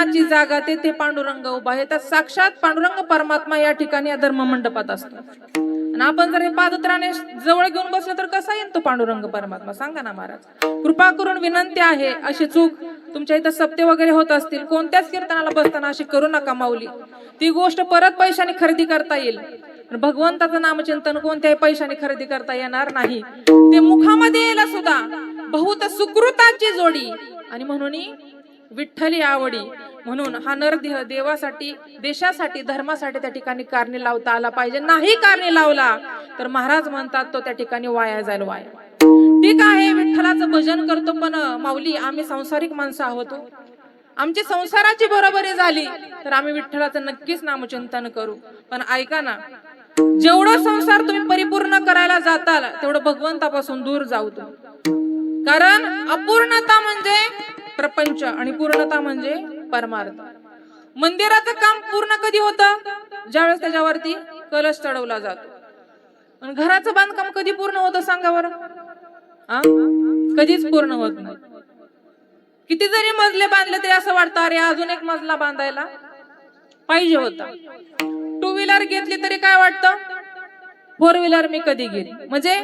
कीर्तनाची जागा तेथे पांडुरंग उभा आहे. तर साक्षात पांडुरंग परमात्मा या ठिकाणी या धर्म मंडपात असतो. आणि आपण जर हे पादत्राणे जवळ घेऊन बसलो तर कसा येईल तो पांडुरंग परमात्मा? सांगा ना महाराज. कृपा करून विनंती आहे, अशी चूक तुमच्या इथं सप्ते वगैरे होत असतील, कोणत्याच कीर्तनाला बसताना अशी करू नका माऊली. ती गोष्ट परत पैशाने खरेदी करता येईल, भगवंताचं नामचिंतन कोणत्याही पैशाने खरेदी करता येणार नाही. ते मुखामध्ये यायला सुद्धा बहुत सुकृताची जोडी आणि म्हणून विठ्ठली आवडी. म्हणून हा नरदेह देवासाठी, देशासाठी, धर्मासाठी त्या ठिकाणी कारणी लावता आला पाहिजे. नाही कारणी लावला तर महाराज म्हणतात तो त्या ठिकाणी वाया जाईल. वाया ठीक आहे, विठ्ठलाचं भजन करतो, पण माऊली आम्ही संसारिक माणसं आहोत. आमची संसाराची बरोबरी झाली तर आम्ही विठ्ठलाचं नक्कीच नामचिंतन करू. पण ऐका ना, जेवढं संसार तुम्ही परिपूर्ण करायला जाताल तेवढं भगवंतापासून दूर जाऊ. कारण अपूर्णता म्हणजे प्रपंच आणि पूर्णता म्हणजे परमार्थ. मंदिराचं काम पूर्ण कधी होतं? ज्यावेळेस त्याच्यावरती कलश चढवला जातो. आणि घराचं बांधकाम कधी पूर्ण होतं सांगा बरं? कधीच पूर्ण होत नाही. किती जरी मजले बांधले तरी असं वाटतं अरे अजून एक मजला बांधायला पाहिजे होता. टू व्हीलर घेतली तरी काय वाटतं, फोर व्हीलर मी कधी घेईन, म्हणजे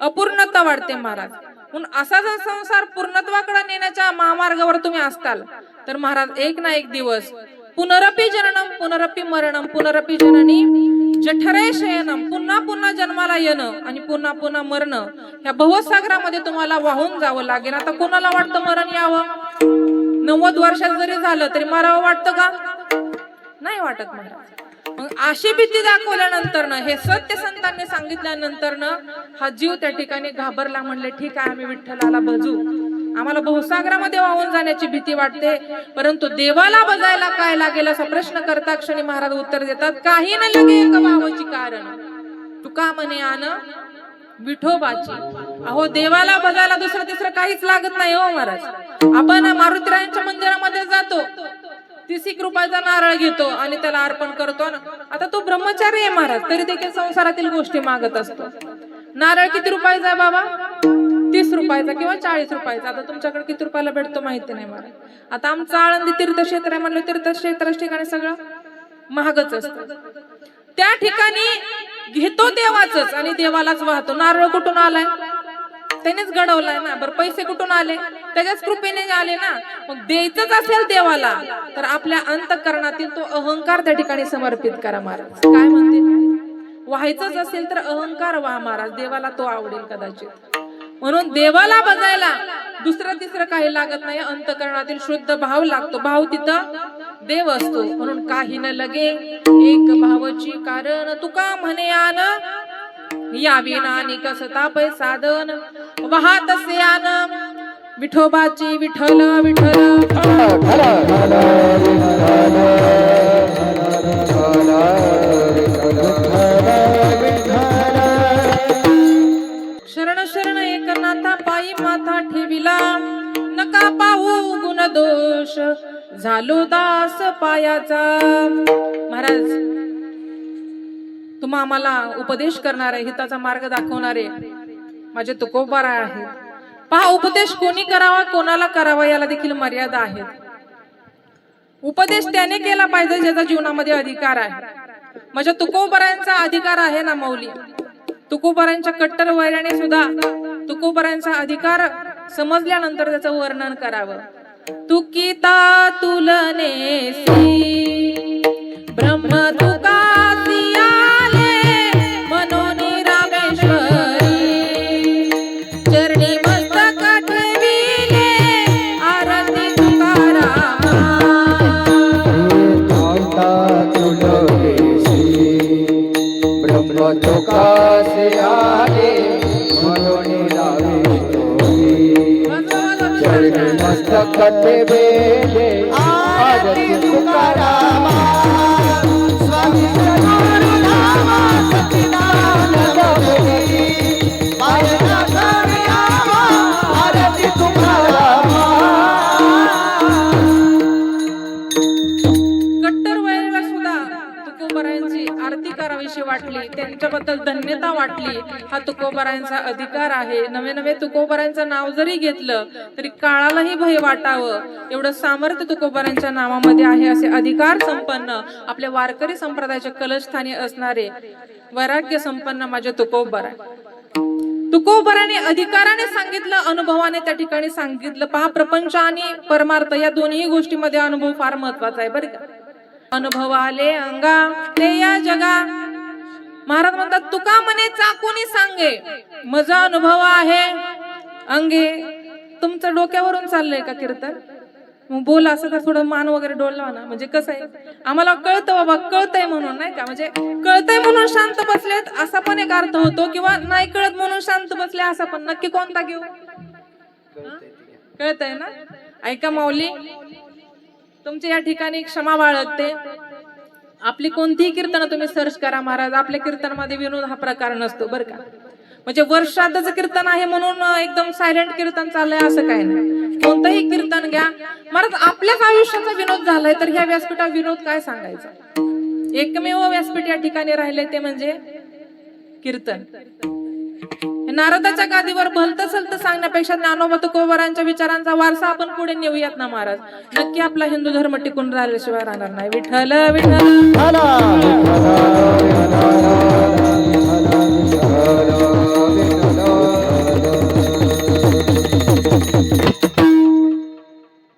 अपूर्णता वाढते महाराज. म्हणून असा जर संसार पूर्णत्वाकडे नेण्याच्या महामार्गावर तुम्ही असताल तर महाराज एक ना एक दिवस पुनरपी जननम पुनरपी मरणम पुनरपी जननी जठरे शयनम, पुन्हा पुन्हा जन्माला येणं आणि पुन्हा पुन्हा मरणं, ह्या भवसागरामध्ये तुम्हाला वाहून जावं लागेल. आता कोणाला वाटतं मरण यावं? 90 वर्षात जरी झालं तरी मरावं वाटतं का? नाही वाटत महाराज. मग अशी भीती दाखवल्यानंतर न, हे सत्य संतांनी सांगितल्यानंतर न हा जीव त्या ठिकाणी घाबरला. म्हणले ठीक आहे, आम्ही विठ्ठलाला भजू. आम्हाला भवसागरामध्ये वाहून जाण्याची भीती वाटते, परंतु देवाला भजायला काय लागेल असा प्रश्न करता क्षणी महाराज उत्तर देतात, काही न लगे एक भावाची कारण तुका म्हणे आन विठोबाची. अहो देवाला भजायला दुसरं तिसरं काहीच लागत नाही हो महाराज. आपण मारुतीरायांच्या मंदिरामध्ये जातो, 30 रुपयाचा नारळ घेतो आणि त्याला अर्पण करतो ना. आता तो ब्रह्मचारी आहे महाराज, तरी देखील संसारातील गोष्टी मागत असतो. नारळ किती रुपयाचा आहे बाबा? 30 रुपयाचा किंवा 40 रुपयाचा. आता तुमच्याकडे किती रुपयाला भेटतो माहिती नाही मला. आता आमचं आळंदी तीर्थक्षेत्र आहे म्हणलं, तीर्थक्षेत्राच्या ठिकाणी सगळं महागच असतं. त्या ठिकाणी घेतो देवाचंच आणि देवालाच वाहतो. नारळ कुठून आलाय? त्यानेच घडवलाय ना. बरं पैसे कुठून आले? त्याच्याच कृपेने आले ना. मग द्यायचंच असेल देवाला तर आपल्या अंतःकरणातील तो अहंकार त्या ठिकाणी समर्पित करा महाराज. काय म्हणते? व्हायचंच असेल तर अहंकार व्हा महाराज, देवाला तो आवडेल कदाचित. म्हणून देवाला बघायला दुसरं तिसरं काही लागत नाही, अंतःकरणातील शुद्ध भाव लागतो. भाव तिथं देव असतो. म्हणून काही न लगे एक भावाची कारण तुका म्हणे आन यावी नानी कसता पै साधन वाहत से आन विठोबाची विठ्ठल विठ्ठल शरण शरण एकनाथा पायी माथा ठेविला नका पाहू गुण दोष झालो दास पायाचा. महाराज तुम्हा आम्हाला उपदेश करणारे, हिताचा मार्ग दाखवणारे माझे तुकोबार आहेत. पहा, उपदेश कोणी करावा कोणाला करावा याला देखील मर्यादा आहेत. उपदेश त्याने केला पाहिजे ज्याचा जीवनामध्ये अधिकार आहे. माझ्या तुकोबारांचा अधिकार आहे ना माऊली. तुकोबारांच्या कट्टर वैराने सुद्धा तुकोबारांचा अधिकार समजल्यानंतर त्याचं वर्णन करावं. तुकिता तुलनेसी ब्रह्म तुकासी आले मनोनी रामेश्वरी चरणी मस्तक ठेविले आरती तुकारामा. ब्रह्म तुकासी आले मनोनी रामेश्वरी चरणी मस्तक ठेविले आरती तुकारामा. स्वामी गुरुनामा सच्चिदानंद मुनी मायना करियामा आरती तुकारामा. कट्टर वैराला सुद्धा तुकोबारांची आरती करावीशी वाटली, त्यांच्याबद्दल धन्यता वाटली. हा तुकोबारायांचा अधिकार आहे. नवे नवे तुकोबारायांचं नाव जरी घेतलं तरी काळालाही भय वाटावं एवढं सामर्थ्य तुकोबारायांच्या नावामध्ये आहे. असे अधिकार संपन्न आपल्या वारकरी संप्रदायाच्या कलशस्थानी असणारे वैराग्य संपन्न माझे तुकोबार आहे. तुकोबाराने अधिकाराने सांगितलं, अनुभवाने त्या ठिकाणी सांगितलं. पहा, प्रपंच आणि परमार्थ या दोन्ही गोष्टीमध्ये अनुभव फार महत्वाचा आहे बरं का. अनुभव आले अंगा ते या जगा. महाराज म्हणतात, तुका म्हणे चाकूनी सांगे, माझा अनुभव आहे अंगे. तुमचं डोक्यावरून चाललंय का कीर्तन? मग बोल असं तर थोडं मान वगैरे डोलवा ना. म्हणजे कसं आहे, आम्हाला कळतं बाबा, कळतंय म्हणून नाही का, म्हणजे कळतंय म्हणून शांत बसलेत असा पण एक अर्थ होतो, किंवा नाही कळत म्हणून शांत बसले असा पण. नक्की कोणता घेऊ? कळतंय ना? ऐका माऊली, तुमच्या या ठिकाणी क्षमा बाळगते. आपली कोणतीही कीर्तन तुम्ही सर्च करा महाराज, आपल्या कीर्तनामध्ये विनोद हा प्रकार नसतो बरं का. म्हणजे वर्षाचं कीर्तन आहे म्हणून एकदम सायलेंट कीर्तन चाललंय असं काय नाही. कोणतंही कीर्तन घ्या महाराज, आपल्याच आयुष्याचा विनोद झालाय तर ह्या व्यासपीठावर विनोद काय सांगायचा. एकमेव व्यासपीठ या ठिकाणी राहिले ते म्हणजे कीर्तन. नारदाच्या गादीवर भलत सलत सांगण्यापेक्षा ज्ञानोबा तुकोबारांच्या विचारांचा वारसा आपण पुढे नेऊयात ना महाराज. नक्की आपला हिंदू धर्म टिकून राहिल्याशिवाय राहणार नाही. विठ्ठल विठ्ठल.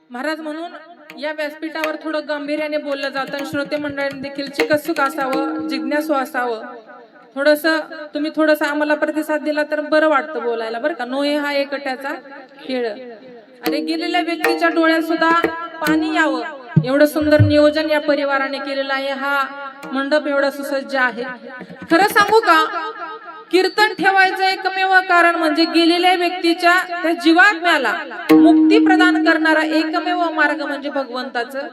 महाराज, म्हणून या व्यासपीठावर थोडं गांभीर्याने बोललं जातं. श्रोते मंडळांनी देखील चिकत्सुक असावं, जिज्ञासू असावं. तुम्ही थोडस आम्हाला प्रतिसाद दिला तर बरं वाटतं बोलायला बरं का. नोहे हा एकट्याचा खेळ. अरे, गेलेल्या व्यक्तीच्या डोळ्यात सुद्धा पाणी यावं एवढं सुंदर नियोजन या परिवाराने केलेलं आहे. हा मंडप एवढा सुसज्ज आहे. खरं सांगू का, कीर्तन ठेवायचं एकमेव कारण म्हणजे गेलेल्या व्यक्तीच्या त्या जीवात्म्याला मुक्ती प्रदान करणारा एकमेव मार्ग म्हणजे भगवंताचं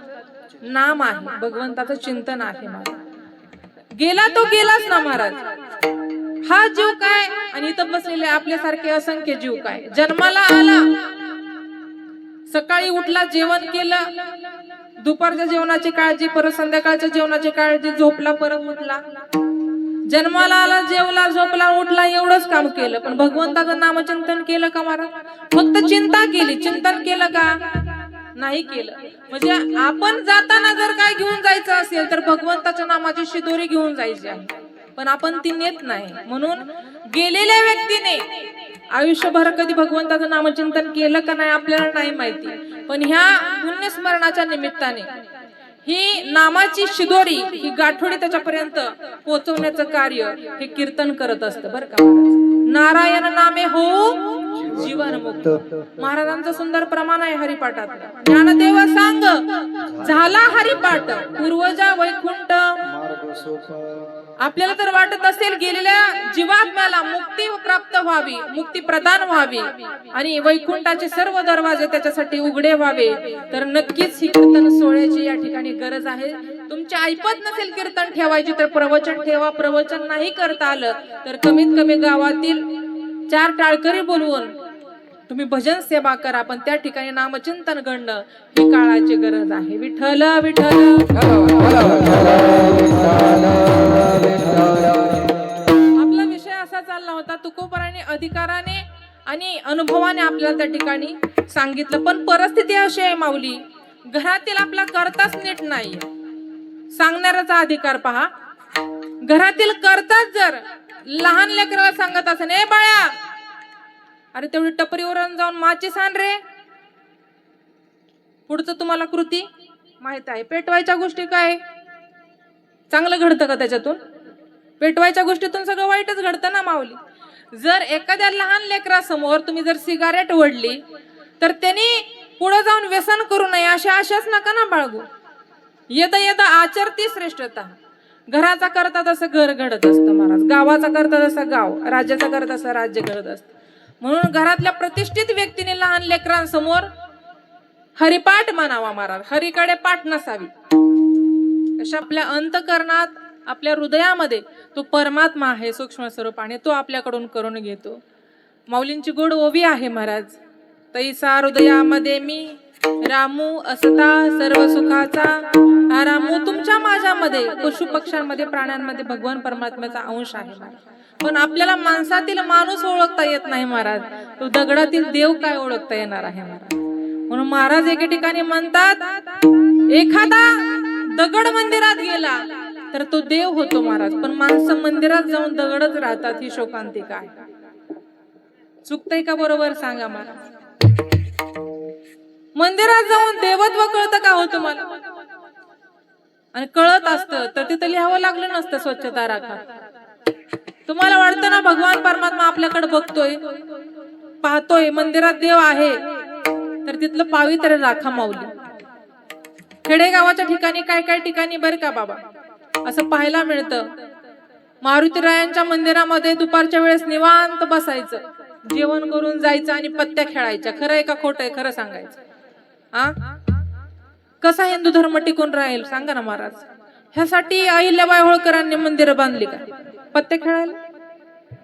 नाम आहे, भगवंताचं चिंतन आहे. गेला तो गेलाच ना महाराज. हा जीव काय आणि इथं बसलेले आपल्यासारखे असंख्य जीव काय. जन्माला आला, सकाळी उठला, जेवण केलं, दुपारच्या जेवणाची काळजी, परत संध्याकाळच्या जेवणाची काळजी, झोपला, परत उठला. जन्माला आला, जेवला, झोपला, उठला, एवढंच काम केलं. पण भगवंताचं नामचिंतन केलं का महाराज? फक्त चिंता केली, चिंतन केलं का? नाही केलं. म्हणजे आपण जाताना जर काय घेऊन जायचं असेल तर भगवंताच्या नामाची शिदोरी घेऊन जायची आहे, पण आपण ती नेत नाही. म्हणून गेलेल्या व्यक्तीने आयुष्यभर कधी भगवंताचं नामचिंतन केलं का नाही आपल्याला नाही माहिती, पण ह्या पुण्यस्मरणाच्या निमित्ताने ही नामाची शिदोरी, ही गाठोडी त्याच्यापर्यंत पोहोचवण्याचं कार्य हे कीर्तन करत असतं बरं का. नारायण नामे हो जीवन मुक्त. महाराजांचं सुंदर प्रमाण आहे हरिपाठात. ज्ञानदेव सांग झाला हरिपाठ पूर्वजा वैकुंठ. आपल्याला तर वाटत असेल गेलेल्या जीवात्म्याला मुक्ती प्राप्त व्हावी, मुक्ती प्रदान व्हावी आणि वैकुंठाचे सर्व दरवाजे त्याच्यासाठी उघडे व्हावे, तर नक्कीच ही कीर्तन सोहळ्याची या ठिकाणी गरज आहे. तुमची ऐपत नसेल कीर्तन ठेवायची तर प्रवचन ठेवा. प्रवचन नाही करता आलं तर कमीत कमी गावातील 4 टाळकरी बोलवून तुम्ही भजन सेवा करा, पण त्या ठिकाणी नामचिंतन घडणं ही काळाची गरज आहे. विठ्ठल विठ्ठल. आपला विषय असा चालला होता, तुकोबाराने अधिकाराने आणि अनुभवाने आपल्याला त्या ठिकाणी सांगितलं. पण परिस्थिती अशी आहे माऊली, घरातील आपला करताच नीट नाही. सांगणाऱ्याचा अधिकार पहा. घरातील करताच जर लहान लेकराला सांगत असेल, ए बाळा, अरे तेवढी टपरीवर जाऊन माचीस आण रे, पुढचं तुम्हाला कृती माहित आहे. पेटवायच्या गोष्टी काय चांगलं घडतं का त्याच्यातून? पेटवायच्या गोष्टीतून सगळं वाईटच घडतं ना माऊली. जर एखाद्या लहान लेकरासमोर तुम्ही जर सिगारेट ओढली तर त्यांनी पुढे जाऊन व्यसन करू नये अशी आशाच नका ना बाळगू. येता येता आचरती श्रेष्ठता. घराचा करता तसं घर घडत असतं महाराज, गावाचा करता तसं गाव, राज्याचा करता तसं राज्य घडत असतं. म्हणून घरातल्या प्रतिष्ठित व्यक्तीने लहान लेकरांसमोर हरिपाठ म्हणावा महाराज, हरीकडे पाठ नसावी. अशा आपल्या अंतकरणात, आपल्या हृदयामध्ये तो परमात्मा आहे सूक्ष्म स्वरूपाने, तो आपल्याकडून करून घेतो. माऊलींची गोड ओवी आहे महाराज. तैसा हृदयामध्ये मी रामू असता सर्व सुखाचा, हा रामू तुमच्या माझ्यामध्ये पशु पक्ष्यांमध्ये प्राण्यांमध्ये भगवान परमात्म्याचा अंश आहे महाराज. पण आपल्याला माणसातील माणूस ओळखता येत नाही महाराज, तो दगडातील देव काय ओळखता येणार आहे महाराज. म्हणून महाराज एके ठिकाणी म्हणतात, एखादा दगड मंदिरात गेला तर तो देव होतो महाराज, पण माणसं मंदिरात जाऊन दगडच राहतात, ही शोकांतिका आहे. चुकतंय का बरोबर सांगा महाराज. मंदिरात जाऊन देवत्व कळतं का हो तुम्हाला? आणि कळत असतं तर तिथं लिहावं लागलं नसतं स्वच्छता राखा. तुम्हाला वाटतं ना भगवान परमात्मा आपल्याकडे बघतोय, पाहतोय, मंदिरात देव आहे, तर तिथलं पावित्र्य राखा माऊली. खेडेगावाच्या ठिकाणी काय काय ठिकाणी बरं का बाबा असं पाहायला मिळतं, मारुतीरायांच्या मंदिरामध्ये दुपारच्या वेळेस निवांत बसायचं, जेवण करून जायचं आणि पत्त्या खेळायच्या. खरं आहे का खोटं आहे? खरं सांगायचं. कसा हिंदू धर्म टिकून राहील सांगा ना महाराज. ह्यासाठी अहिल्याबाई होळकरांनी मंदिरं बांधली का? पत्ते खेळायला.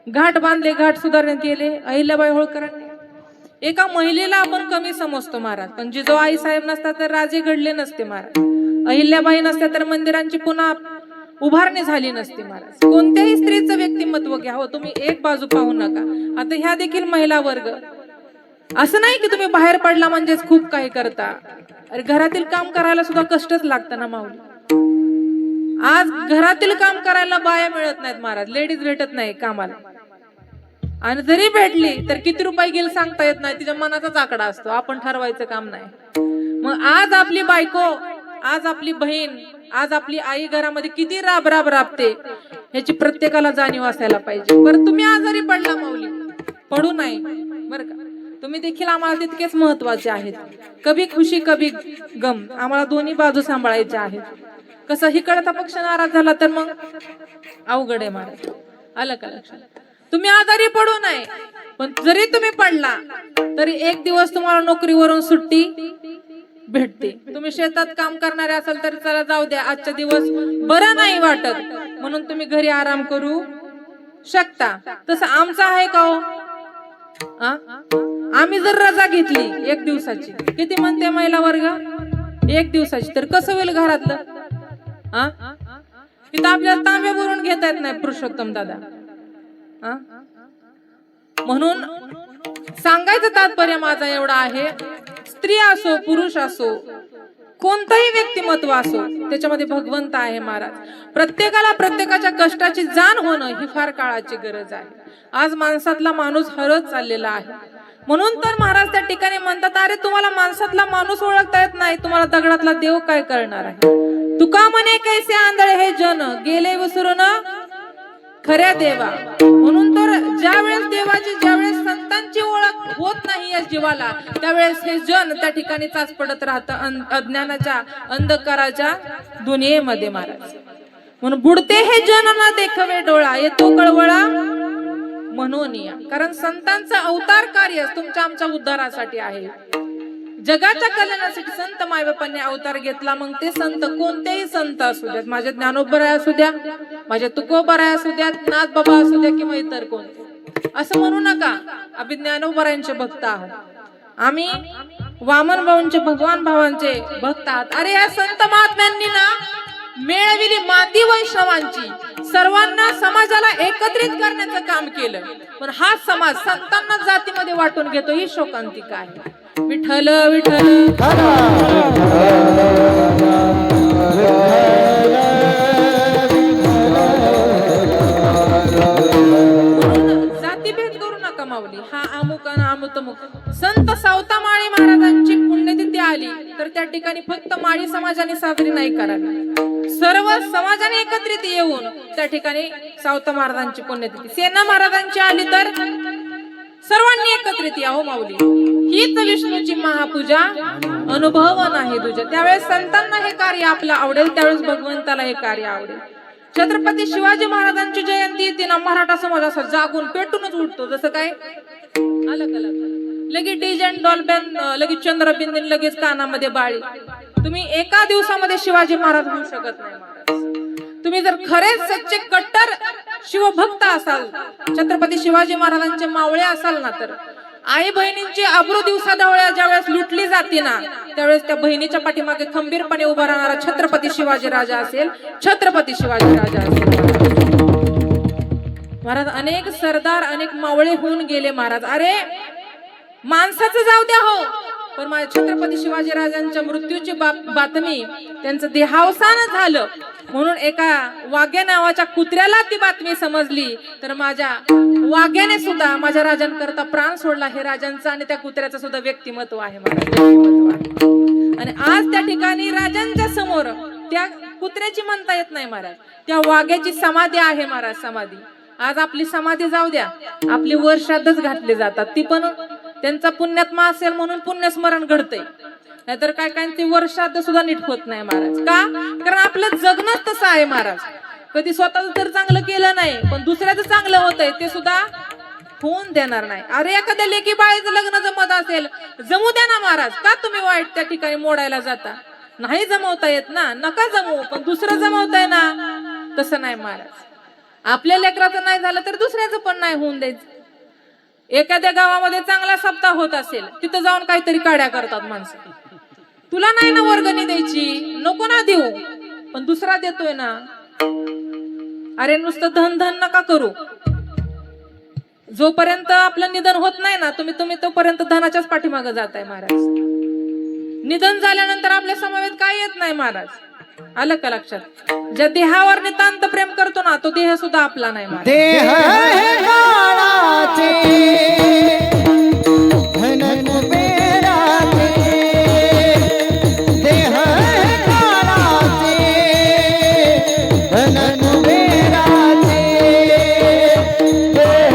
घाट बांधले, घाट सुधारण्यात गेले अहिल्याबाई होळकरांनी. एका महिलेला आपण कमी समजतो महाराज, पण जिजाऊ आई साहेब नसता तर राजे घडले नसते महाराज. अहिल्याबाई नसत्या तर मंदिरांची पुन्हा उभारणी झाली नसती महाराज. कोणत्याही स्त्रीचं व्यक्तिमत्व घ्या हो तुम्ही, एक बाजू पाहू नका. आता ह्या देखील महिला वर्ग, असं नाही की तुम्ही बाहेर पडला म्हणजेच खूप काही करता. अरे घरातील काम करायला सुद्धा कष्टच लागतं ना माऊली. आज घरातील काम करायला बाया मिळत नाहीत महाराज, लेडीज भेटत नाही कामाला. आणि जरी भेटली तर किती रुपये गेल सांगता येत नाही, तिच्या मनाचाच आकडा असतो, आपण ठरवायचं काम नाही. मग आज आपली बायको, आज आपली बहीण, आज आपली आई घरामध्ये किती राब राब राबते ह्याची प्रत्येकाला जाणीव असायला पाहिजे. बरं तुम्ही आजारी पडला माऊली, पडू नाही बरं का, तुम्ही देखील आम्हाला तितकेच महत्वाचे आहेत. कभी खुशी कभी गम, आम्हाला दोन्ही बाजू सांभाळायच्या आहेत. कसं हिकडचा पक्ष नाराज झाला तर मग अवघड आहे महाराज. आलं का लक्षात? तुम्ही आजारी पडू नये, पण जरी तुम्ही पडला तरी एक दिवस तुम्हाला नोकरीवरून सुट्टी भेटते. तुम्ही शेतात काम करणारे असाल तर चला जाऊ द्या, आजचा दिवस बरं नाही वाटत म्हणून तुम्ही घरी आराम करू शकता. तसं आमचं आहे का हो? आम्ही जर रजा घेतली एक दिवसाची, किती म्हणते महिला वर्ग? एक दिवसाची, तर कसं होईल घरातलं? तिथं आपल्याला तांबे भरून घेता येत नाही पुरुषोत्तम दादा. म्हणून सांगायचं तात्पर्य माझा एवढा आहे, स्त्री असो पुरुष असो कोणतंही व्यक्तिमत्व असो त्याच्यामध्ये भगवंत आहे महाराज. प्रत्येकाला प्रत्येकाच्या कष्टाची जाण होणं ही फार काळाची गरज आहे. आज माणसातला माणूस हरत चाललेला आहे. म्हणून तर महाराज त्या ठिकाणी म्हणतात, अरे तुम्हाला माणसातला माणूस ओळखता येत नाही, तुम्हाला दगडातला देव काय करणार आहे. तुका म्हणे कैसे आंधळे हे जन, गेले विसरून खऱ्या देवा. म्हणून तर ज्या वेळेस देवाची, ज्या वेळेस संतांची ओळख होत नाही या जीवाला, त्यावेळेस हे जन त्या ठिकाणी चाच पडत राहतं अज्ञानाच्या अंधकाराच्या दुनियेमध्ये महाराज. म्हणून बुडते हे जन न देखवे डोळा, येतो कळवळा म्हणून या. कारण संतांचं अवतार कार्य तुमच्या आमच्या उद्धारासाठी आहे, जगाच्या कल्याणासाठी संत मायबापांनी अवतार घेतला. मग ते संत कोणतेही संत असू द्यात, माझ्या ज्ञानोबराय असू द्या, माझ्या तुकोबराय असू द्या, नाथ बाबा असू द्या किंवा इतर कोणते, असं म्हणू नका आम्ही ज्ञानोबरायांचे भक्त आहोत, आम्ही वामन भाऊंचे, भगवान भावांचे भक्त आहात. अरे या संत महात्म्यांनी ना मिळविली माती वैष्णवांची, सर्वांना समाजाला एकत्रित करण्याचं काम केलं. पण हा समाज संतांना जातीमध्ये वाटून घेतो, ही शोकांतिका आहे. विठ्ठल विठ्ठल जातीभेद करू नका माऊली. हा अमुक आणि अमुतमुक. संत सावता माळी महाराजांची पुण्यतिथी आली तर त्या ठिकाणी फक्त माळी समाजाने साजरी नाही करावी, सर्व समाजाने एकत्रित येऊन त्या ठिकाणी सावता महाराजांची पुण्यतिथी, सेना महाराजांची आली तर सर्वांनी एकत्रित या हो माऊली. हीच विष्णूची महापूजा अनुभवन आहे तुझ्या. त्यावेळेस संतांना हे कार्य आपलं आवडेल, त्यावेळेस भगवंताला हे कार्य आवडेल. छत्रपती शिवाजी महाराजांची जयंती येते ना, मराठा समाज असा जागून पेटूनच उठतो. जसं काय आलं का लगेच डीजे डॉल्बॅन, लगेच चंद्रबिंदीन, लगेच कानामध्ये बाळी. तुम्ही एका दिवसामध्ये शिवाजी महाराज होऊ शकत नाही महाराज. तुम्ही जर खरेच सच्चे कट्टर शिवभक्त असाल, छत्रपती शिवाजी महाराजांचे मावळे असाल ना, तर आई बहिणींची अब्रू दिवसाढवळ्या ज्यावेळेस लुटली जाते ना, त्यावेळेस त्या बहिणीच्या पाठीमागे खंबीरपणे उभा राहणारा छत्रपती शिवाजी राजा असेल, छत्रपती शिवाजी राजा असेल। महाराज अनेक सरदार, अनेक मावळे होऊन गेले महाराज। अरे माणसाचं जाऊ द्या हो, पण माझ्या छत्रपती शिवाजी राजांच्या मृत्यूची बातमी, त्यांचं देहावसान झालं म्हणून एका वाघ्या नावाच्या कुत्र्याला ती बातमी समजली, तर माझ्या वाघ्याने सुद्धा माझ्या राजांकरता प्राण सोडला। हे राजांचं आणि त्या कुत्र्याचं सुद्धा व्यक्तिमत्व आहे महाराज, व्यक्तिमत्व आहे। आणि आज त्या ठिकाणी राजांच्या समोर त्या कुत्र्याची म्हणता येत नाही महाराज, त्या वाघ्याची समाधी आहे महाराज, समाधी। आज आपली समाधी जाऊ द्या, आपली वर्षातच घातली जातात, ती पण त्यांचा पुण्यात्मा असेल म्हणून पुण्यस्मरण घडतंय, नाहीतर काय काय ते वर्षात सुद्धा नीट होत नाही महाराज। का? कारण आपलं जगणंच तसं आहे महाराज। कधी स्वतःच तर चांगलं केलं नाही, पण दुसऱ्याचं चांगलं होतंय ते सुद्धा होऊन देणार नाही। अरे एखाद्या लेकी बाळीचं लग्न जमत असेल, जमू द्या ना महाराज, का तुम्ही वाईट त्या ठिकाणी मोडायला जाता? नाही जमवता येत ना, नका जमवू, पण दुसरं जमवताय ना, तसं नाही महाराज। आपल्या लेकराचं नाही झालं तर दुसऱ्याचं पण नाही होऊन द्यायचं। एखाद्या गावामध्ये चांगला सप्ताह होत असेल, तिथं जाऊन काहीतरी काड्या करतात माणसं। तुला नाही ना वर्गणी द्यायची, नको ना देऊ, पण दुसरा देतोय ना। अरे नुसतं धन धन नका करू, जोपर्यंत आपलं निधन होत नाही ना, तुम्ही तोपर्यंत धनाच्याच पाठीमागे जाताय महाराज। निधन झाल्यानंतर आपल्या समवेत काय येत नाही महाराज, आलं का लक्षात? ज्या देहावर नितांत प्रेम करतो ना, तो देह सुद्धा आपला नाही महाराज। देह काळाचे धन कुबेराचे, देह काळाचे धन कुबेराचे, देह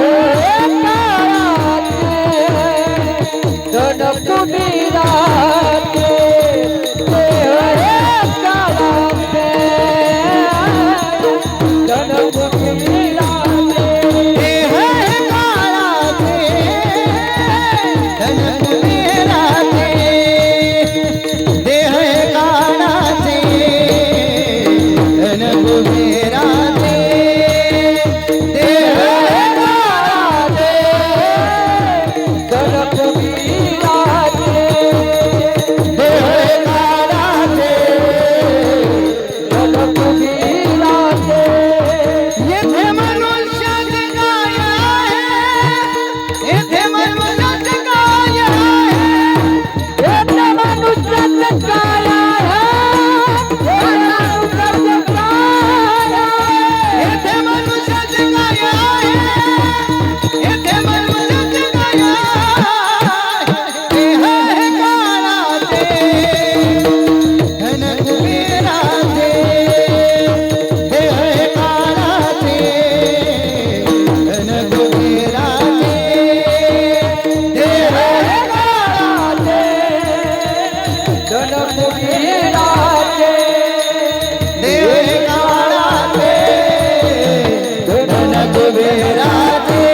काळाचे धन कुबेराचे,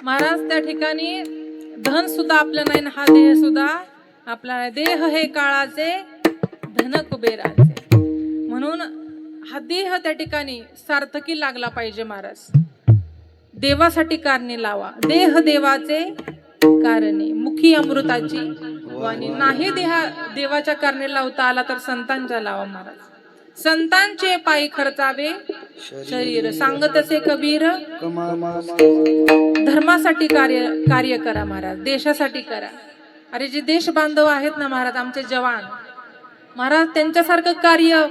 महाराज त्या ठिकाणी धन सुद्धा आपलं नाही, हा देह सुद्धा आपला नाही। देह हे काळाचे, धन कुबेराचे, म्हणून हा देह त्या ठिकाणी सार्थकी लागला पाहिजे महाराज। देवासाठी कारणे लावा, देह देवाचे कारणे, मुखी अमृताची वाणी। नाही देवाच्या कारणे लावता आला तर संतांच्या लावा महाराज। संतांचे पायी खर्चावे शरीर, सांगत असे कबीर धर्मासाठी कार्य करा महाराज, देशासाठी करा। अरे जे देश बांधव आहेत ना महाराज, आमचे जवान महाराज, त्यांच्यासारखं कार्य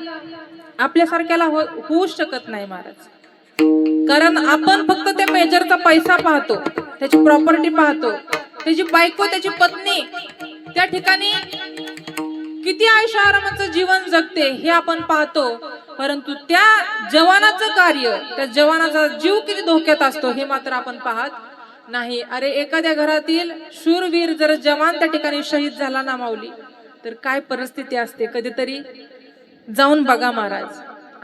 आपल्यासारख्याला होऊ शकत नाही महाराज। कारण आपण फक्त त्या मेजरचा पैसा पाहतो, त्याची प्रॉपर्टी पाहतो, त्याची बायको, त्याची पत्नी त्या ठिकाणी किती आयुष्य आरामाचं जीवन जगते हे आपण पाहतो, परंतु त्या जवानाचं कार्य, त्या जवानाचा जीव किती धोक्यात असतो हे मात्र आपण पाहत नाही। अरे एखाद्या घरातील शूरवीर जर जवान त्या ठिकाणी शहीद झाला ना माऊली, तर काय परिस्थिती असते कधीतरी जाऊन बघा महाराज।